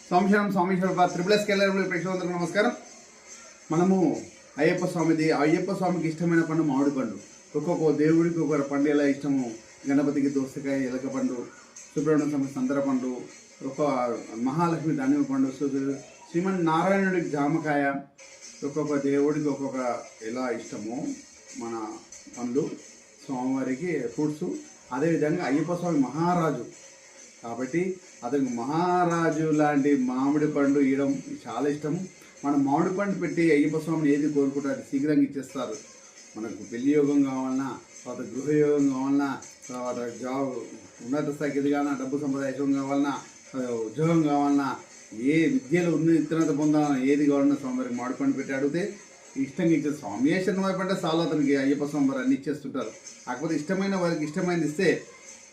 సంవత్సరం సంవత్సరం త్రిపులస్ కెళ్ళి ప్రేక్షకులందరికీ నమస్కారం. మనము అయ్యప్ప స్వామికి ఇష్టమైన పండు మామిడి పండు. ఒక్కొక్క దేవుడికి ఒక పండు ఎలా ఇష్టము. గణపతికి దోసకాయ ఎలక పండు, సుబ్రహ్మణ్య స్వామి సంతర పండు, ఒక మహాలక్ష్మి దానిమ్మ పండు, శ్రీమన్ నారాయణుడికి జామకాయ, ఒక్కొక్క దేవుడికి ఒక్కొక్క ఎలా ఇష్టమో మన పండు స్వామివారికి ఫ్రూట్స్. అదేవిధంగా అయ్యప్ప స్వామి మహారాజు కాబట్టి అతనికి మహారాజు లాంటి మామిడి పండు ఇవ్వడం చాలా ఇష్టము. మనం మామిడి పండు పెట్టి అయ్యప్ప స్వామిని ఏది కోరుకుంటారు అది శీఘ్రంగా ఇచ్చేస్తారు. మనకు పెళ్లి యోగం కావాలన్నా, తర్వాత గృహయోగం కావాలన్నా, తర్వాత జాబ్ ఉన్నత స్థాయికి ఎదగాలన్నా, డబ్బు సంపాదించడం కావాలన్నా, ఉద్యోగం కావాలన్నా, ఏ విద్యలో ఉన్నత పొందాలన్నా, ఏది కావాలన్నా స్వామివారికి మామిడి పండు పెట్టి అడిగితే ఇష్టంగా ఇచ్చేది. స్వామి శరణం అంటే చాలా అతనికి అయ్యప్ప స్వామివారు అన్ని ఇచ్చేస్తుంటారు. కాకపోతే ఇష్టమైన వారికి ఇష్టమైనది ఇస్తే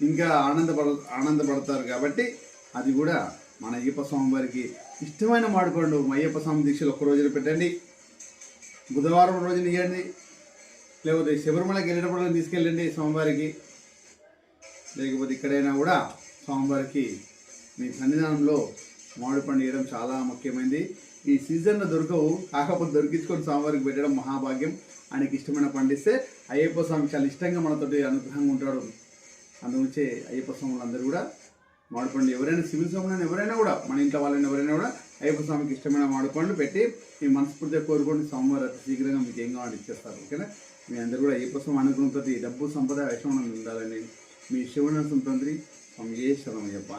ఇంకా ఆనందపడతారు. కాబట్టి అది కూడా మన అయ్యప్ప స్వామి వారికి ఇష్టమైన మామిడిపండు అయ్యప్ప స్వామి దీక్షలు ఒక్క రోజున పెట్టండి, బుధవారం రోజున ఇవ్వండి, లేకపోతే శబరిమలకి వెళ్ళేటప్పుడు తీసుకెళ్ళండి స్వామివారికి, లేకపోతే ఇక్కడైనా కూడా స్వామివారికి మీ సన్నిధానంలో మామిడి పండు ఇవ్వడం చాలా ముఖ్యమైనది. ఈ సీజన్లో దొరకవు, కాకపోతే దొరికించుకొని స్వామివారికి పెట్టడం మహాభాగ్యం. ఆయనకి ఇష్టమైన పండిస్తే అయ్యప్ప స్వామి చాలా ఇష్టంగా మనతోటి అనుగ్రహంగా ఉంటాడు. అందుగురించే అయ్యప్ప స్వాములు అందరూ కూడా మామిడిపండు ఎవరైనా సివిల్ స్వాములను ఎవరైనా కూడా మన ఇంట్లో వాళ్ళని ఎవరైనా కూడా అయ్యప్ప స్వామికి ఇష్టమైన మామిడిపండు పెట్టి మీ మనస్ఫూర్తిగా కోరుకోండి. స్వామివారు అతి శీఘ్రంగా మీకు ఏం కావాలని ఇచ్చేస్తారు. ఓకేనా? మీ అందరూ కూడా అయ్యప్ప స్వామి అనుగ్రహం ప్రతి డబ్బు సంపద యశోనంద ఉండాలని మీ శివనరసింహ తండ్రి స్వామి శరణమయ్యప్ప.